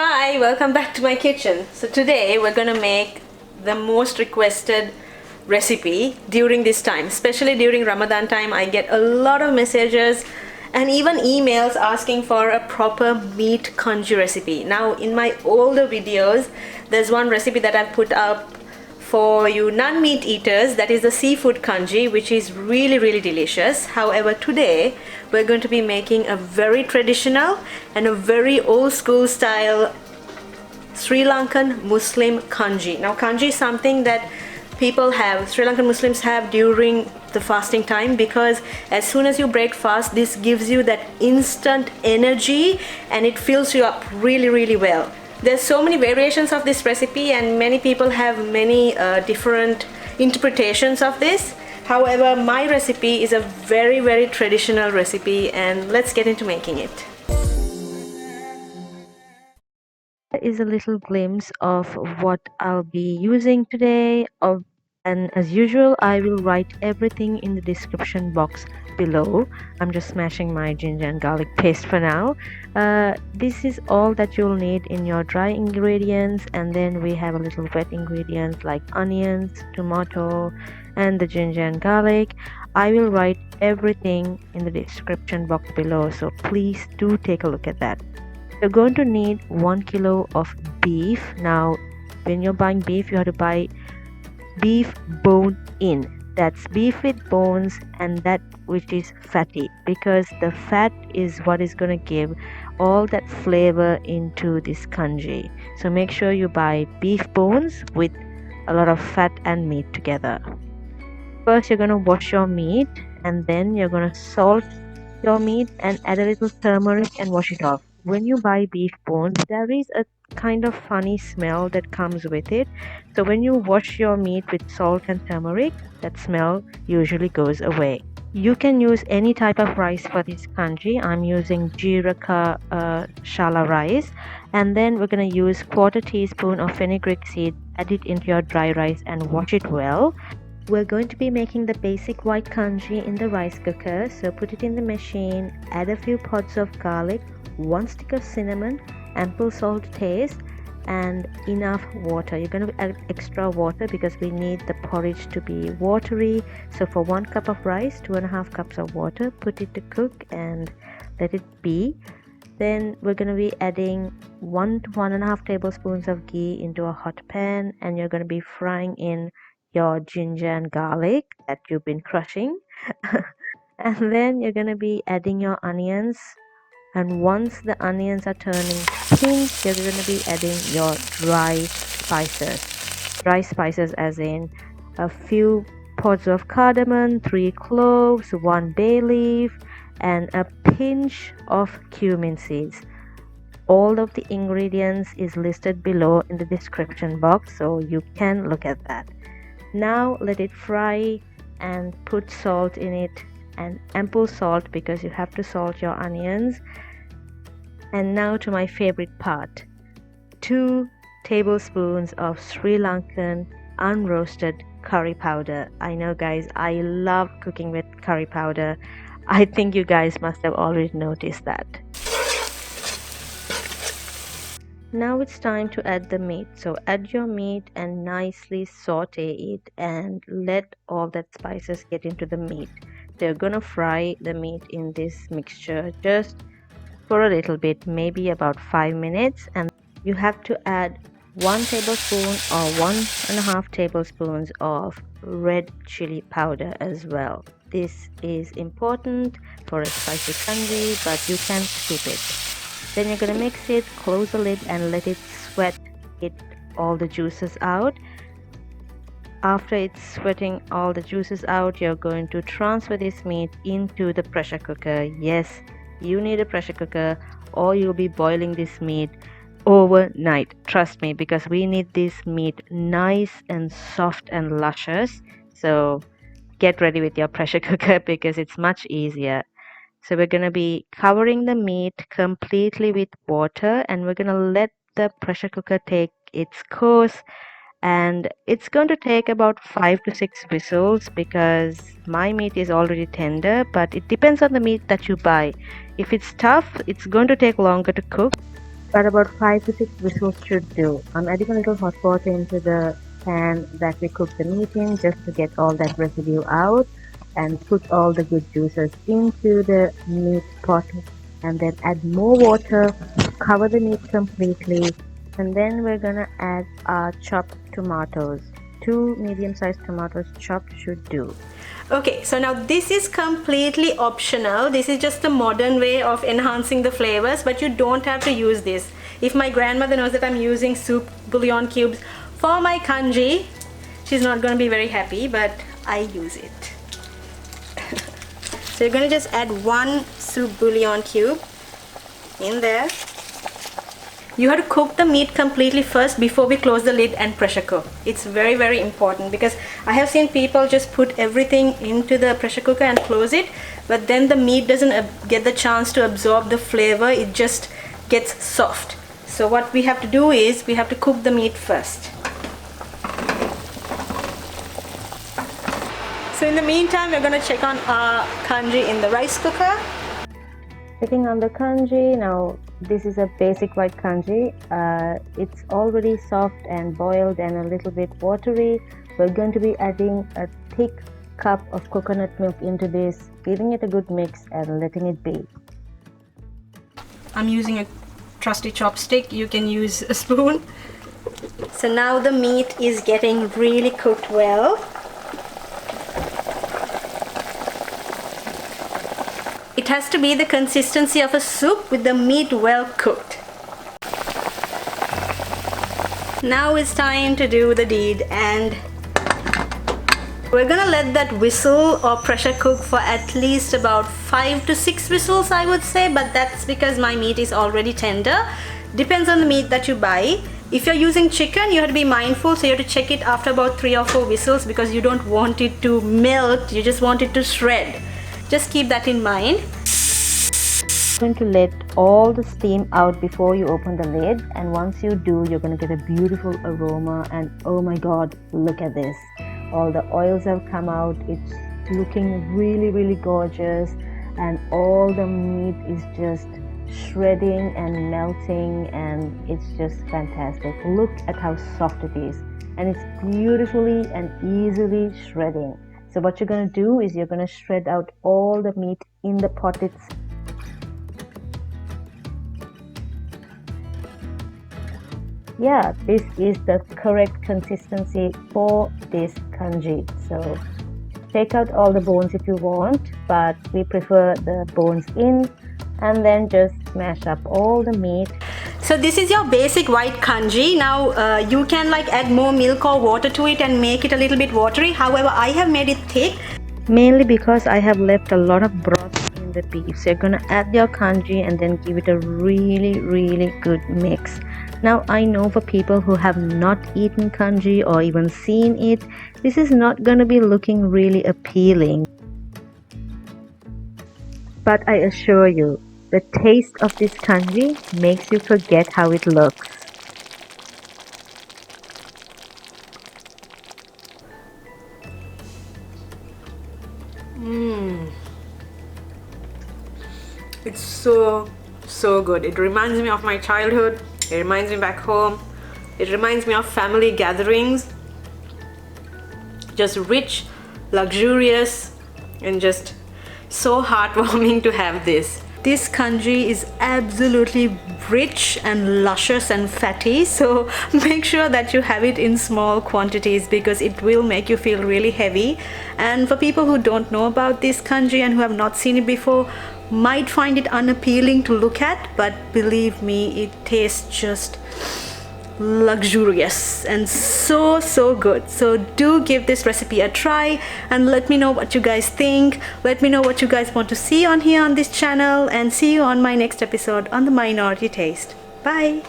Hi, welcome back to my kitchen. So today we're gonna make the most requested recipe during this time, especially during Ramadan time. I get a lot of messages and even emails asking for a proper meat kanji recipe. Now in my older videos, there's one recipe that I've put up for you non-meat eaters, that is the seafood kanji, which is really delicious. However, today we're going to be making a very traditional and a very old school style Sri Lankan Muslim kanji. Now kanji is something that Sri Lankan Muslims have during the fasting time, because as soon as you break fast, this gives you that instant energy and it fills you up really well. There's so many variations of this recipe and many people have many different interpretations of this. However, my recipe is a very traditional recipe, and let's get into making it. Here is a little glimpse of what I'll be using today, and as usual I will write everything in the description box below. I'm just smashing my ginger and garlic paste for now. This is all that you'll need in your dry ingredients, and then we have a little wet ingredients like onions, tomato, and the ginger and garlic. I will write everything in the description box below, so please do take a look at that. You're going to need 1 kilo of beef. Now when you're buying beef, you have to buy beef bone in. That's beef with bones and that which is fatty, because the fat is what is going to give all that flavor into this kanji. So make sure you buy beef bones with a lot of fat and meat together. First you're going to wash your meat, and then you're going to salt your meat and add a little turmeric and wash it off. When you buy beef bones, there is a kind of funny smell that comes with it. So when you wash your meat with salt and turmeric, that smell usually goes away. You can use any type of rice for this kanji. I'm using Jeerakashala rice. And then we're going to use 1/4 teaspoon of fenugreek seed. Add it into your dry rice and wash it well. We're going to be making the basic white kanji in the rice cooker, so put it in the machine, add a few pods of garlic, 1 stick of cinnamon, ample salt to taste, and enough water. You're going to add extra water because we need the porridge to be watery. So for 1 cup of rice, 2.5 cups of water, put it to cook and let it be. Then we're going to be adding 1 to 1.5 tablespoons of ghee into a hot pan, and you're going to be frying in your ginger and garlic that you've been crushing. And then you're going to be adding your onions, and once the onions are turning pink, you're going to be adding your dry spices as in a few pods of cardamom, 3 cloves, 1 bay leaf, and a pinch of cumin seeds. All of the ingredients is listed below in the description box, so you can look at that. Now let it fry and put salt in it, and ample salt because you have to salt your onions. And now to my favorite part, 2 tablespoons of Sri Lankan unroasted curry powder. I know guys, I love cooking with curry powder. I think you guys must have already noticed that. Now it's time to add the meat. So add your meat and nicely saute it and let all that spices get into the meat. They're gonna fry the meat in this mixture just for a little bit, maybe about 5 minutes, and you have to add 1 tablespoon or 1.5 tablespoons of red chili powder as well. This is important for a spicy kanji, but you can skip it. Then you're going to mix it, close the lid and let it sweat all the juices out. After it's sweating all the juices out, you're going to transfer this meat into the pressure cooker. Yes, you need a pressure cooker, or you'll be boiling this meat overnight. Trust me, because we need this meat nice and soft and luscious. So get ready with your pressure cooker because it's much easier. So we're going to be covering the meat completely with water, and we're going to let the pressure cooker take its course, and it's going to take about 5 to 6 whistles because my meat is already tender, but it depends on the meat that you buy. If it's tough, it's going to take longer to cook. but about 5 to 6 whistles should do. I'm adding a little hot water into the pan that we cook the meat in just to get all that residue out and put all the good juices into the meat pot, and then add more water, cover the meat completely, and then we're gonna add our chopped tomatoes. 2 medium-sized tomatoes chopped should do. Okay, so now this is completely optional. This is just a modern way of enhancing the flavors, but you don't have to use this. If my grandmother knows that I'm using soup bouillon cubes for my kanji, she's not going to be very happy, but I use it. So you're going to just add 1 soup bouillon cube in there. You have to cook the meat completely first before we close the lid and pressure cook. It's very, very important, because I have seen people just put everything into the pressure cooker and close it, but then the meat doesn't get the chance to absorb the flavor. It just gets soft. So what we have to do is we have to cook the meat first. So in the meantime, we're going to check on our kanji in the rice cooker. Checking on the kanji. Now this is a basic white kanji. It's already soft and boiled and a little bit watery. We're going to be adding a thick cup of coconut milk into this, giving it a good mix and letting it be. I'm using a trusty chopstick. You can use a spoon. So now the meat is getting really cooked well. It has to be the consistency of a soup with the meat well cooked. Now it's time to do the deed, and we're gonna let that whistle or pressure cook for at least about 5 to 6 whistles, I would say, but that's because my meat is already tender. Depends on the meat that you buy. If you're using chicken, you have to be mindful, so you have to check it after about 3 or 4 whistles, because you don't want it to melt, you just want it to shred. Just keep that in mind. You're going to let all the steam out before you open the lid, and once you do, you're going to get a beautiful aroma, and oh my god, look at this. All the oils have come out. It's looking really, really gorgeous, and all the meat is just shredding and melting, and it's just fantastic. Look at how soft it is, and it's beautifully and easily shredding. So what you're going to do is you're going to shred out all the meat in the pot itself. Yeah, this is the correct consistency for this kanji. So take out all the bones if you want, but we prefer the bones in, and then just smash up all the meat. So this is your basic white kanji. Now you can like add more milk or water to it and make it a little bit watery. However, I have made it thick. Mainly because I have left a lot of broth in the beef. So you're gonna add your kanji and then give it a really, really good mix. Now I know for people who have not eaten kanji or even seen it, this is not gonna be looking really appealing. But I assure you, the taste of this kanji makes you forget how it looks. It's so good. It reminds me of my childhood. It reminds me back home. It reminds me of family gatherings. Just rich, luxurious, and just so heartwarming to have this. This kanji is absolutely rich and luscious and fatty, so make sure that you have it in small quantities, because it will make you feel really heavy. And for people who don't know about this kanji and who have not seen it before, might find it unappealing to look at, but believe me, it tastes just luxurious and so good. So do give this recipe a try and let me know what you guys think. Let me know what you guys want to see on here on this channel, and see you on my next episode on the Minority Taste. Bye.